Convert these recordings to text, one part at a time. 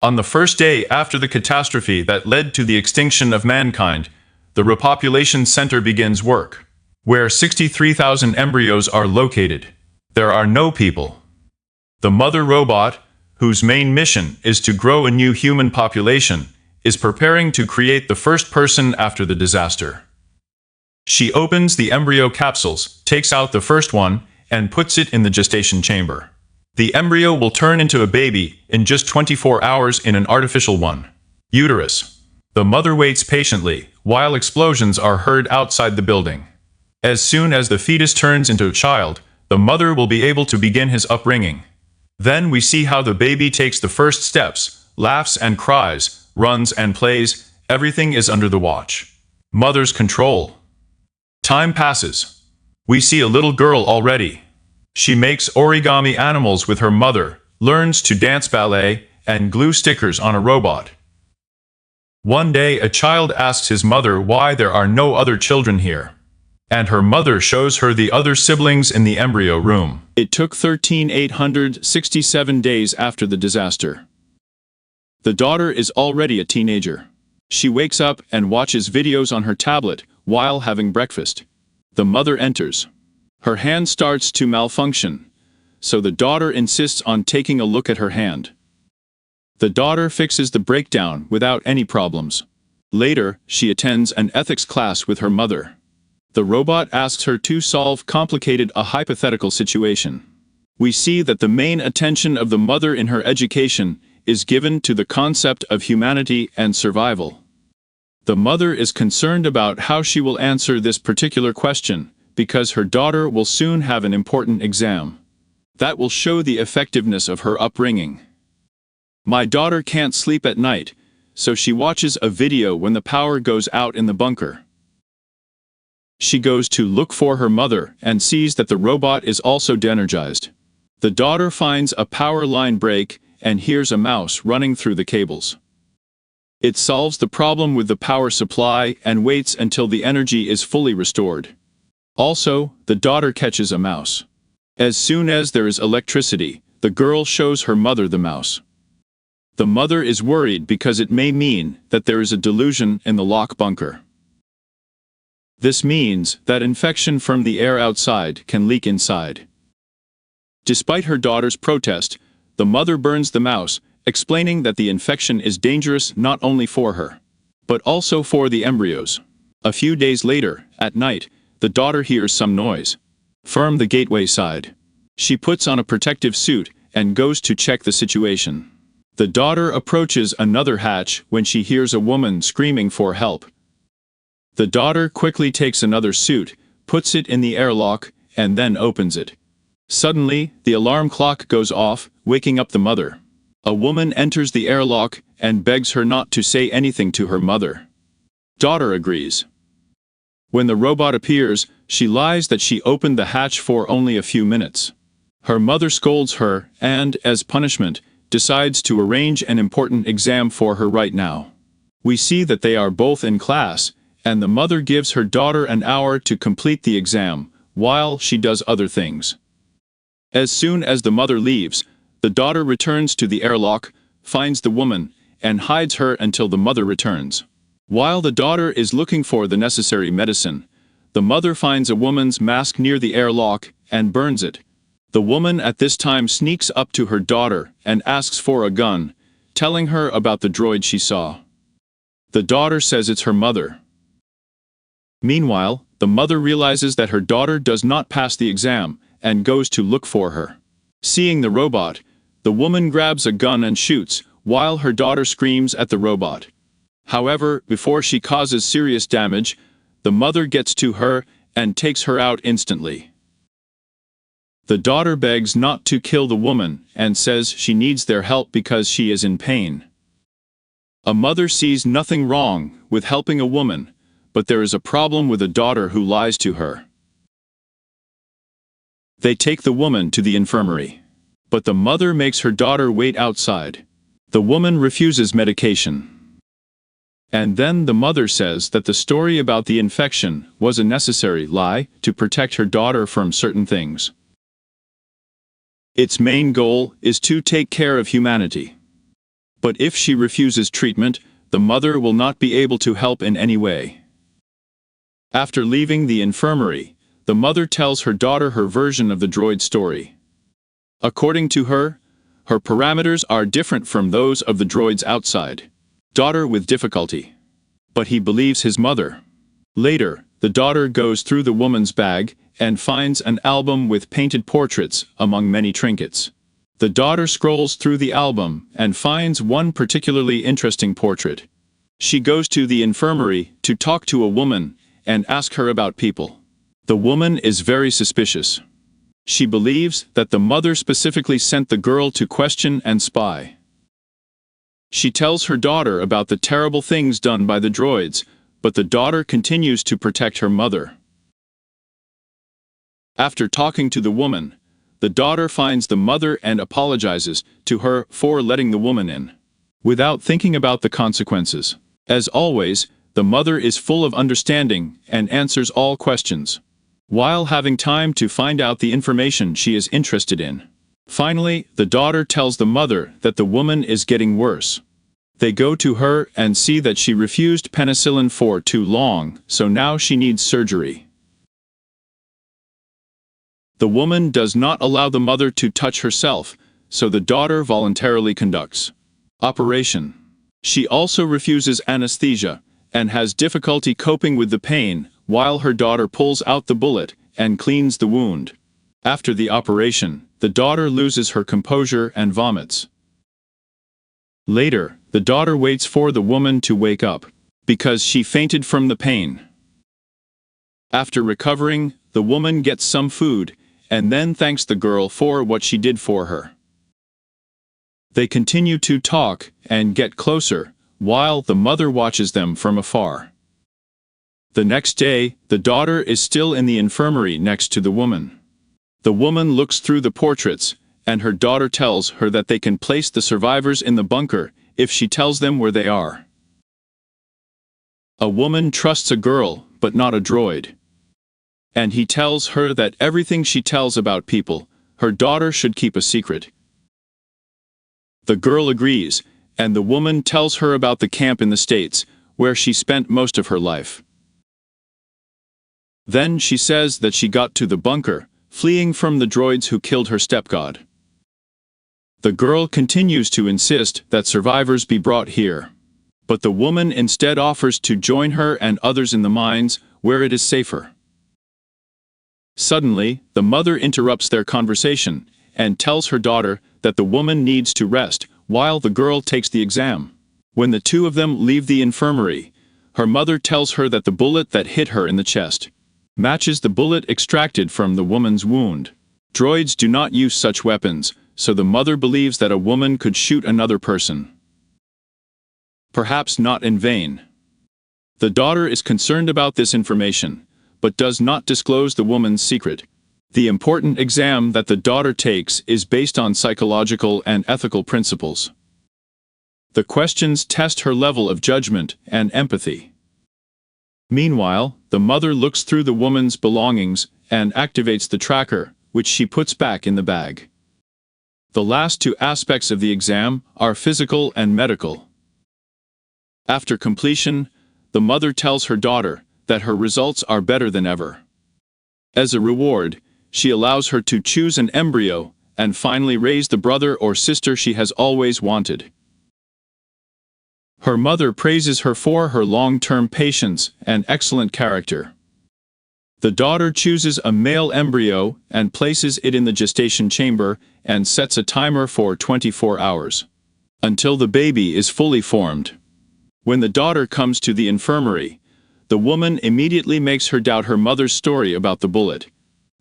On the first day after the catastrophe that led to the extinction of mankind, the repopulation center begins work, where 63,000 embryos are located. There are no people. The mother robot, whose main mission is to grow a new human population, is preparing to create the first person after the disaster. She opens the embryo capsules, takes out the first one, and puts it in the gestation chamber. The embryo will turn into a baby in just 24 hours in an artificial one. Uterus. The mother waits patiently, while explosions are heard outside the building. As soon as the fetus turns into a child, the mother will be able to begin his upbringing. Then we see how the baby takes the first steps, laughs and cries, runs and plays, everything is under the watch. Mother's control. Time passes. We see a little girl already. She makes origami animals with her mother, learns to dance ballet, and glue stickers on a robot. One day a child asks his mother why there are no other children here, and her mother shows her the other siblings in the embryo room. It took 13,867 days after the disaster. The daughter is already a teenager. She wakes up and watches videos on her tablet while having breakfast. The mother enters. Her hand starts to malfunction, so the daughter insists on taking a look at her hand. The daughter fixes the breakdown without any problems. Later, she attends an ethics class with her mother. The robot asks her to solve a hypothetical situation. We see that the main attention of the mother in her education is given to the concept of humanity and survival. The mother is concerned about how she will answer this particular question, because her daughter will soon have an important exam. That will show the effectiveness of her upbringing. My daughter can't sleep at night, so she watches a video when the power goes out in the bunker. She goes to look for her mother and sees that the robot is also de-energized. The daughter finds a power line break and hears a mouse running through the cables. It solves the problem with the power supply and waits until the energy is fully restored. Also, the daughter catches a mouse. As soon as there is electricity, the girl shows her mother the mouse. The mother is worried because it may mean that there is a delusion in the lock bunker. This means that infection from the air outside can leak inside. Despite her daughter's protest, the mother burns the mouse, explaining that the infection is dangerous not only for her, but also for the embryos. A few days later, at night, the daughter hears some noise from the gateway side. She puts on a protective suit and goes to check the situation. The daughter approaches another hatch when she hears a woman screaming for help. The daughter quickly takes another suit, puts it in the airlock, and then opens it. Suddenly, the alarm clock goes off, waking up the mother. A woman enters the airlock and begs her not to say anything to her mother. Daughter agrees. When the robot appears, she lies that she opened the hatch for only a few minutes. Her mother scolds her and, as punishment, decides to arrange an important exam for her right now. We see that they are both in class, and the mother gives her daughter an hour to complete the exam, while she does other things. As soon as the mother leaves, the daughter returns to the airlock, finds the woman, and hides her until the mother returns. While the daughter is looking for the necessary medicine, the mother finds a woman's mask near the airlock and burns it. The woman at this time sneaks up to her daughter and asks for a gun, telling her about the droid she saw. The daughter says it's her mother. Meanwhile, the mother realizes that her daughter does not pass the exam and goes to look for her. Seeing the robot, the woman grabs a gun and shoots, while her daughter screams at the robot. However, before she causes serious damage, the mother gets to her and takes her out instantly. The daughter begs not to kill the woman and says she needs their help because she is in pain. A mother sees nothing wrong with helping a woman, but there is a problem with a daughter who lies to her. They take the woman to the infirmary, but the mother makes her daughter wait outside. The woman refuses medication. And then the mother says that the story about the infection was a necessary lie to protect her daughter from certain things. Its main goal is to take care of humanity. But if she refuses treatment, the mother will not be able to help in any way. After leaving the infirmary, the mother tells her daughter her version of the droid story. According to her, her parameters are different from those of the droids outside. Daughter with difficulty. But he believes his mother. Later, the daughter goes through the woman's bag and finds an album with painted portraits among many trinkets. The daughter scrolls through the album and finds one particularly interesting portrait. She goes to the infirmary to talk to a woman and ask her about people. The woman is very suspicious. She believes that the mother specifically sent the girl to question and spy. She tells her daughter about the terrible things done by the droids, but the daughter continues to protect her mother. After talking to the woman, the daughter finds the mother and apologizes to her for letting the woman in, without thinking about the consequences. As always, the mother is full of understanding and answers all questions, while having time to find out the information she is interested in. Finally, the daughter tells the mother that the woman is getting worse. They go to her and see that she refused penicillin for too long, so now she needs surgery. The woman does not allow the mother to touch herself, so the daughter voluntarily conducts operation. She also refuses anesthesia and has difficulty coping with the pain, while her daughter pulls out the bullet and cleans the wound. After the operation, the daughter loses her composure and vomits. Later, the daughter waits for the woman to wake up, because she fainted from the pain. After recovering, the woman gets some food, and then thanks the girl for what she did for her. They continue to talk and get closer, while the mother watches them from afar. The next day, the daughter is still in the infirmary next to the woman. The woman looks through the portraits, and her daughter tells her that they can place the survivors in the bunker if she tells them where they are. A woman trusts a girl, but not a droid. And he tells her that everything she tells about people, her daughter should keep a secret. The girl agrees, and the woman tells her about the camp in the States, where she spent most of her life. Then she says that she got to the bunker, fleeing from the droids who killed her stepgod. The girl continues to insist that survivors be brought here. But the woman instead offers to join her and others in the mines, where it is safer. Suddenly, the mother interrupts their conversation and tells her daughter that the woman needs to rest while the girl takes the exam. When the two of them leave the infirmary, her mother tells her that the bullet that hit her in the chest matches the bullet extracted from the woman's wound. Droids do not use such weapons, so the mother believes that a woman could shoot another person. Perhaps not in vain. The daughter is concerned about this information, but does not disclose the woman's secret. The important exam that the daughter takes is based on psychological and ethical principles. The questions test her level of judgment and empathy. Meanwhile, the mother looks through the woman's belongings and activates the tracker, which she puts back in the bag. The last two aspects of the exam are physical and medical. After completion, the mother tells her daughter that her results are better than ever. As a reward, she allows her to choose an embryo and finally raise the brother or sister she has always wanted. Her mother praises her for her long-term patience and excellent character. The daughter chooses a male embryo and places it in the gestation chamber and sets a timer for 24 hours, until the baby is fully formed. When the daughter comes to the infirmary, the woman immediately makes her doubt her mother's story about the bullet,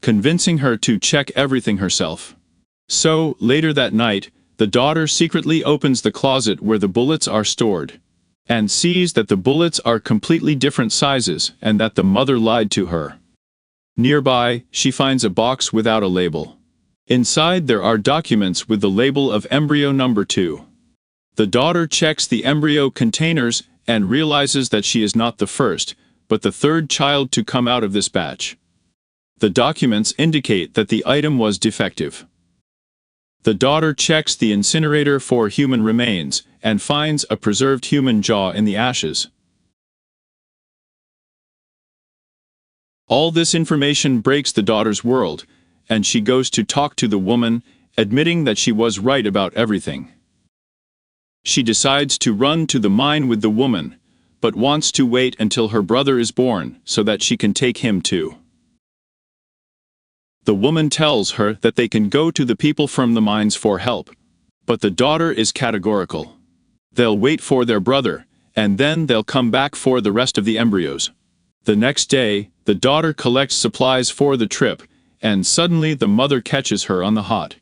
convincing her to check everything herself. So, later that night, the daughter secretly opens the closet where the bullets are stored, and sees that the bullets are completely different sizes and that the mother lied to her. Nearby, she finds a box without a label. Inside there are documents with the label of embryo number 2. The daughter checks the embryo containers and realizes that she is not the first, but the third child to come out of this batch. The documents indicate that the item was defective. The daughter checks the incinerator for human remains and finds a preserved human jaw in the ashes. All this information breaks the daughter's world, and she goes to talk to the woman, admitting that she was right about everything. She decides to run to the mine with the woman, but wants to wait until her brother is born so that she can take him too. The woman tells her that they can go to the people from the mines for help, but the daughter is categorical. They'll wait for their brother, and then they'll come back for the rest of the embryos. The next day, the daughter collects supplies for the trip, and suddenly the mother catches her on the hot.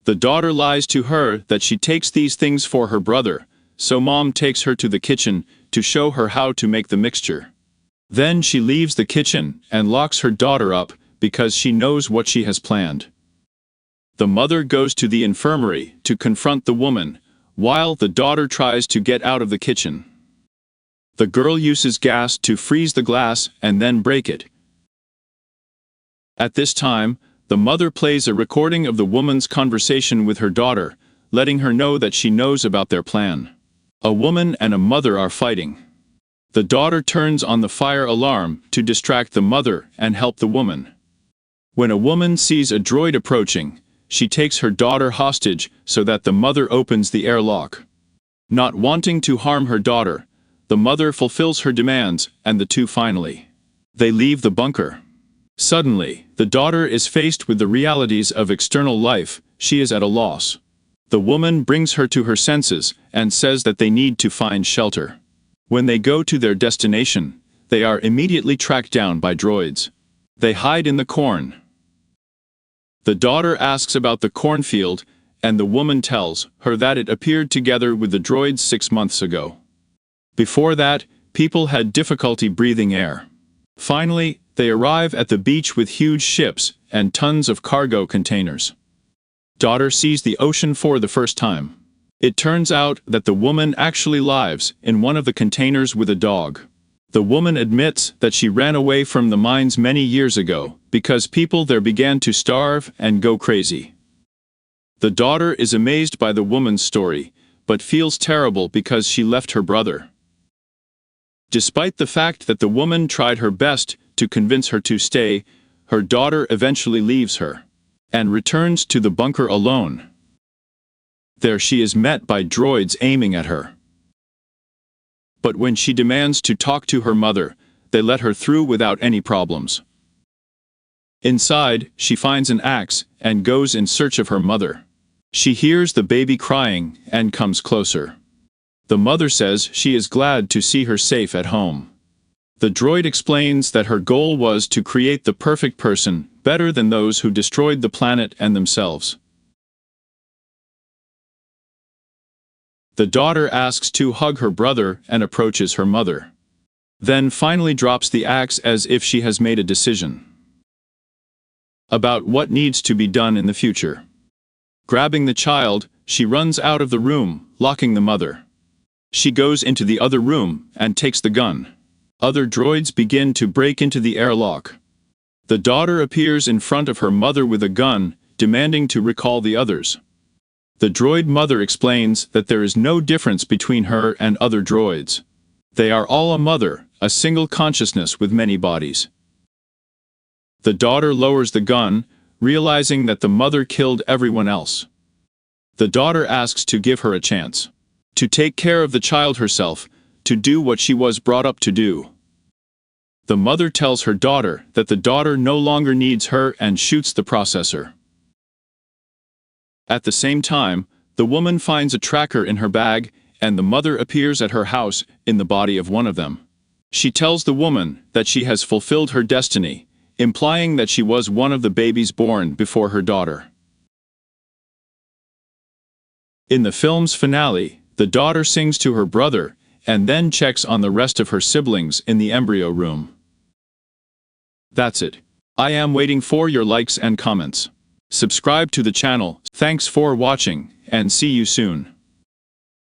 The daughter lies to her that she takes these things for her brother, so mom takes her to the kitchen to show her how to make the mixture. Then she leaves the kitchen and locks her daughter up because she knows what she has planned. The mother goes to the infirmary to confront the woman, while the daughter tries to get out of the kitchen. The girl uses gas to freeze the glass and then break it. At this time, the mother plays a recording of the woman's conversation with her daughter, letting her know that she knows about their plan. A woman and a mother are fighting. The daughter turns on the fire alarm to distract the mother and help the woman. When a woman sees a droid approaching, she takes her daughter hostage so that the mother opens the airlock. Not wanting to harm her daughter, the mother fulfills her demands, and the two finally. They leave the bunker. Suddenly, the daughter is faced with the realities of external life. She is at a loss. The woman brings her to her senses and says that they need to find shelter. When they go to their destination, they are immediately tracked down by droids. They hide in the corn. The daughter asks about the cornfield, and the woman tells her that it appeared together with the droids 6 months ago. Before that, people had difficulty breathing air. Finally, they arrive at the beach with huge ships and tons of cargo containers. Daughter sees the ocean for the first time. It turns out that the woman actually lives in one of the containers with a dog. The woman admits that she ran away from the mines many years ago because people there began to starve and go crazy. The daughter is amazed by the woman's story, but feels terrible because she left her brother. Despite the fact that the woman tried her best to convince her to stay, her daughter eventually leaves her and returns to the bunker alone. There she is met by droids aiming at her. But when she demands to talk to her mother, they let her through without any problems. Inside, she finds an axe and goes in search of her mother. She hears the baby crying and comes closer. The mother says she is glad to see her safe at home. The droid explains that her goal was to create the perfect person, better than those who destroyed the planet and themselves. The daughter asks to hug her brother and approaches her mother. Then finally drops the axe as if she has made a decision about what needs to be done in the future. Grabbing the child, she runs out of the room, locking the mother. She goes into the other room and takes the gun. Other droids begin to break into the airlock. The daughter appears in front of her mother with a gun, demanding to recall the others. The droid mother explains that there is no difference between her and other droids. They are all a mother, a single consciousness with many bodies. The daughter lowers the gun, realizing that the mother killed everyone else. The daughter asks to give her a chance to take care of the child herself, to do what she was brought up to do. The mother tells her daughter that the daughter no longer needs her and shoots the processor. At the same time, the woman finds a tracker in her bag, and the mother appears at her house in the body of one of them. She tells the woman that she has fulfilled her destiny, implying that she was one of the babies born before her daughter. In the film's finale, the daughter sings to her brother, and then checks on the rest of her siblings in the embryo room. That's it. I am waiting for your likes and comments. Subscribe to the channel. Thanks for watching, and see you soon.